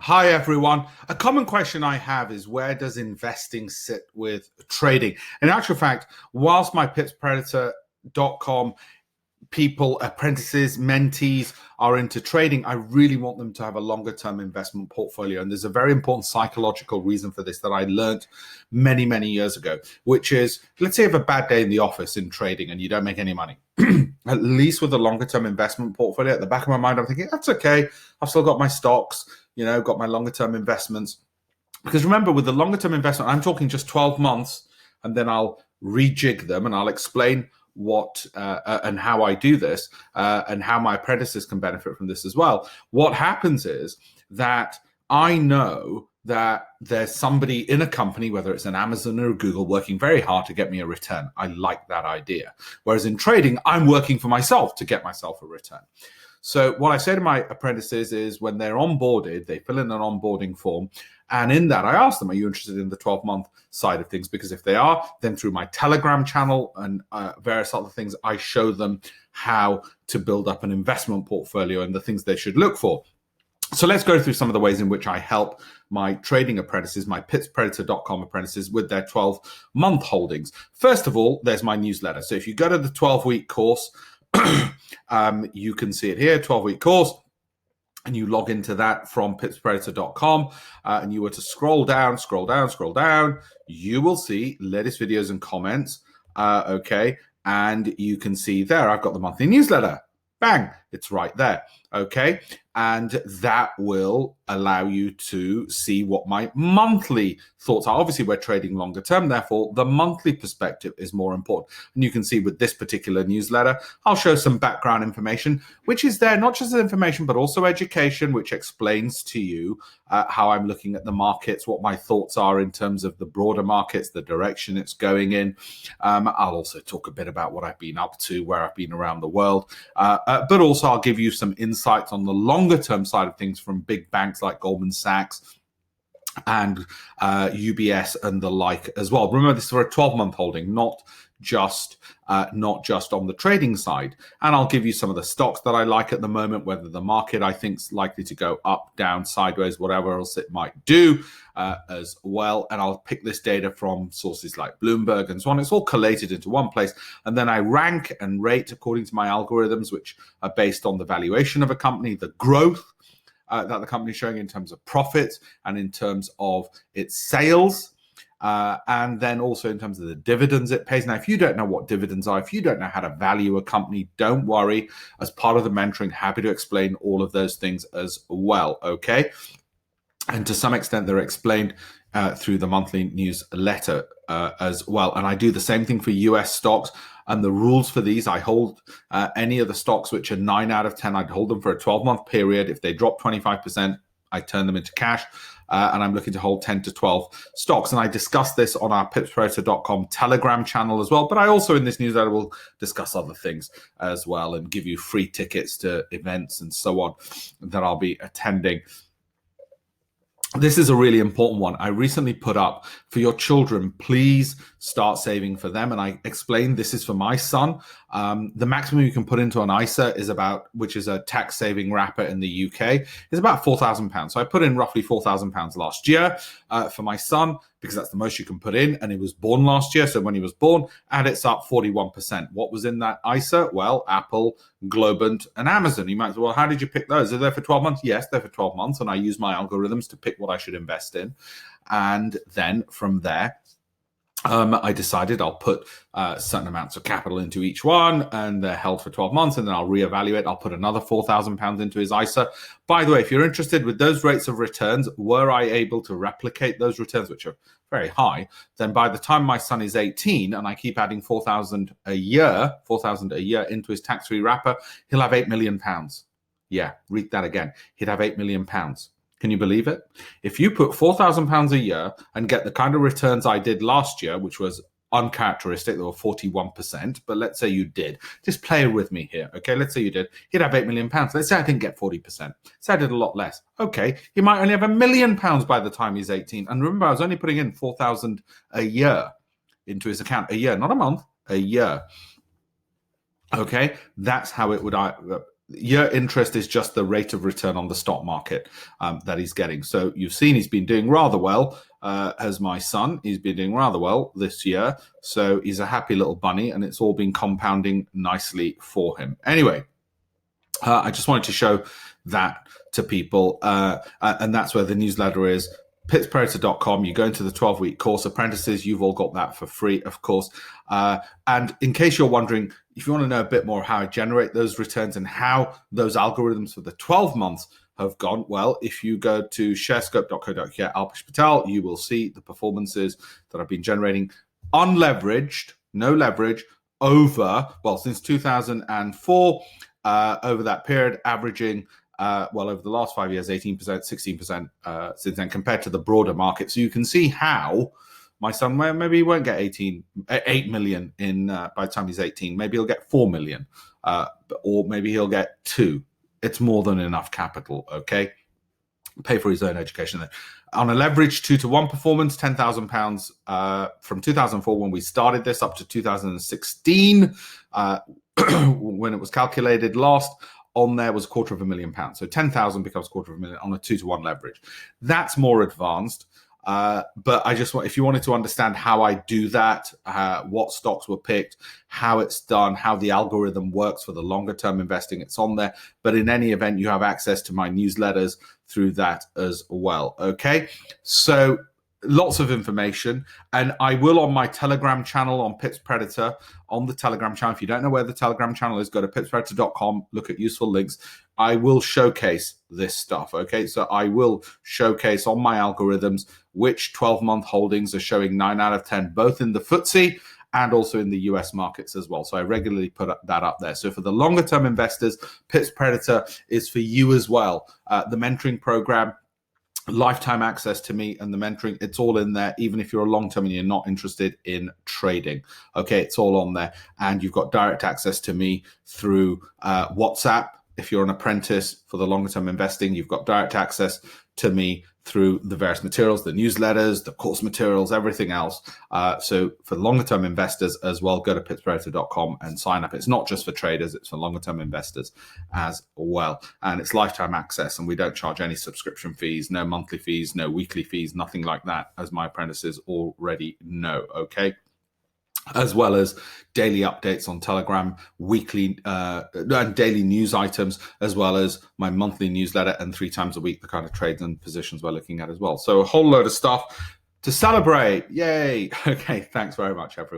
Hi, everyone. A common question I have is, where does investing sit with trading? In actual fact, whilst my pipspredator.com people, apprentices, mentees are into trading, I really want them to have a longer term investment portfolio. And there's a very important psychological reason for this that I learned many, many years ago, which is, let's say you have a bad day in the office in trading and you don't make any money. At least with a longer term investment portfolio, at the back of my mind, I'm thinking, that's okay. I've still got my stocks, got my longer term investments. Because remember, with the longer term investment, I'm talking just 12 months, and then I'll rejig them and I'll explain what and how I do this and how my apprentices can benefit from this as well. What happens is that I know that there's somebody in a company, whether it's an Amazon or a Google, working very hard to get me a return. I like that idea. Whereas in trading, I'm working for myself to get myself a return. So what I say to my apprentices is, when they're onboarded, they fill in an onboarding form. And in that, I ask them, are you interested in the 12-month side of things? Because if they are, then through my Telegram channel and various other things, I show them how to build up an investment portfolio and the things they should look for. So let's go through some of the ways in which I help my trading apprentices, my pipspredator.com apprentices, with their 12-month holdings. First of all, there's my newsletter. So if you go to the 12-week course, you can see it here, 12-week course, and you log into that from pipspredator.com, and you were to scroll down, you will see latest videos and comments, and you can see there, I've got the monthly newsletter. Bang, it's right there, okay? And that will allow you to see what my monthly thoughts are. Obviously, we're trading longer term, therefore, the monthly perspective is more important. And you can see with this particular newsletter, I'll show some background information, which is there, not just information, but also education, which explains to you how I'm looking at the markets, what my thoughts are in terms of the broader markets, the direction it's going in. I'll also talk a bit about what I've been up to, where I've been around the world, but also I'll give you some insights on the longer term side of things from big banks like Goldman Sachs and UBS and the like as well. Remember, this is for a 12-month holding, not just on the trading side. And I'll give you some of the stocks that I like at the moment, whether the market I think is likely to go up, down, sideways, whatever else it might do as well. And I'll pick this data from sources like Bloomberg and so on. It's all collated into one place. And then I rank and rate according to my algorithms, which are based on the valuation of a company, the growth that the company is showing in terms of profits and in terms of its sales, and then also in terms of the dividends it pays. Now, if you don't know what dividends are, if you don't know how to value a company, don't worry. As part of the mentoring, happy to explain all of those things as well, okay? And to some extent, they're explained through the monthly newsletter as well. And I do the same thing for US stocks. And the rules for these, I hold any of the stocks which are 9 out of 10, I'd hold them for a 12-month period. If they drop 25%, I turn them into cash. And I'm looking to hold 10 to 12 stocks. And I discuss this on our pipspredator.com Telegram channel as well. But I also, in this newsletter, will discuss other things as well and give you free tickets to events and so on that I'll be attending. This is a really important one. I recently put up, for your children, please start saving for them. And I explained this is for my son. The maximum you can put into an ISA is about, which is a tax saving wrapper in the UK, is about £4,000. So I put in roughly £4,000 last year for my son, because that's the most you can put in. And he was born last year. So when he was born, and it's up 41%. What was in that ISA? Well, Apple, Globant, and Amazon. You might say, well, how did you pick those? Are they for 12 months? Yes, they're for 12 months. And I use my algorithms to pick what I should invest in. And then from there, I decided I'll put certain amounts of capital into each one, and they're held for 12 months, and then I'll reevaluate. I'll put another £4,000 into his ISA. By the way, if you're interested with those rates of returns, were I able to replicate those returns, which are very high, then by the time my son is 18 and I keep adding £4,000 a year into his tax-free wrapper, he'll have £8 million. Yeah, read that again. He'd have £8 million. Can you believe it? If you put £4,000 a year and get the kind of returns I did last year, which was uncharacteristic, they were 41%, but let's say you did. Just play with me here, okay? Let's say you did. He'd have £8 million. Let's say I didn't get 40%. Say I did a lot less. Okay, he might only have £1 million by the time he's 18. And remember, I was only putting in £4,000 a year into his account. A year, not a month, a year. Okay, that's how it would your interest is just the rate of return on the stock market that he's getting. So you've seen he's been doing rather well, as my son. He's been doing rather well this year. So he's a happy little bunny, and it's all been compounding nicely for him. Anyway, I just wanted to show that to people, and that's where the newsletter is. pipspredator.com. You go into the 12-week course. Apprentices, you've all got that for free, of course. And in case you're wondering, if you want to know a bit more how I generate those returns and how those algorithms for the 12 months have gone, well, if you go to sharescope.co.uk, Alpesh Patel, you will see the performances that I've been generating unleveraged, no leverage, since 2004, over that period, averaging over the last 5 years, 18%, 16% since then, compared to the broader market. So you can see how my son, maybe he won't get 8 million in by the time he's 18. Maybe he'll get 4 million, or maybe he'll get 2. It's more than enough capital, okay? Pay for his own education then. On a leverage 2-to-1 performance, £10,000 from 2004 when we started this up to 2016 when it was calculated last. On there was £250,000. So 10,000 becomes £250,000 on a 2-to-1 leverage. That's more advanced. But I just want, if you wanted to understand how I do that, what stocks were picked, how it's done, how the algorithm works for the longer term investing, it's on there. But in any event, you have access to my newsletters through that as well. Okay. So lots of information, and I will on my Telegram channel on Pips Predator, on the Telegram channel. If you don't know where the Telegram channel is, go to pipspredator.com, look at useful links. I will showcase this stuff, okay? So I will showcase on my algorithms which 12-month holdings are showing 9 out of 10, both in the FTSE and also in the US markets as well. So I regularly put that up there. So for the longer term investors, Pips Predator is for you as well. The mentoring program, lifetime access to me and the mentoring, it's all in there. Even if you're a long-term and you're not interested in trading, okay, it's all on there. And you've got direct access to me through WhatsApp. If you're an apprentice for the longer term investing, you've got direct access to me through the various materials, the newsletters, the course materials, everything else. So for longer term investors as well, go to pipspredator.com and sign up. It's not just for traders, it's for longer term investors as well. And it's lifetime access, and we don't charge any subscription fees, no monthly fees, no weekly fees, nothing like that, as my apprentices already know, okay? As well as daily updates on Telegram, weekly and daily news items, as well as my monthly newsletter, and 3 times a week, the kind of trades and positions we're looking at as well. So a whole load of stuff to celebrate. Yay. Okay, thanks very much, everyone.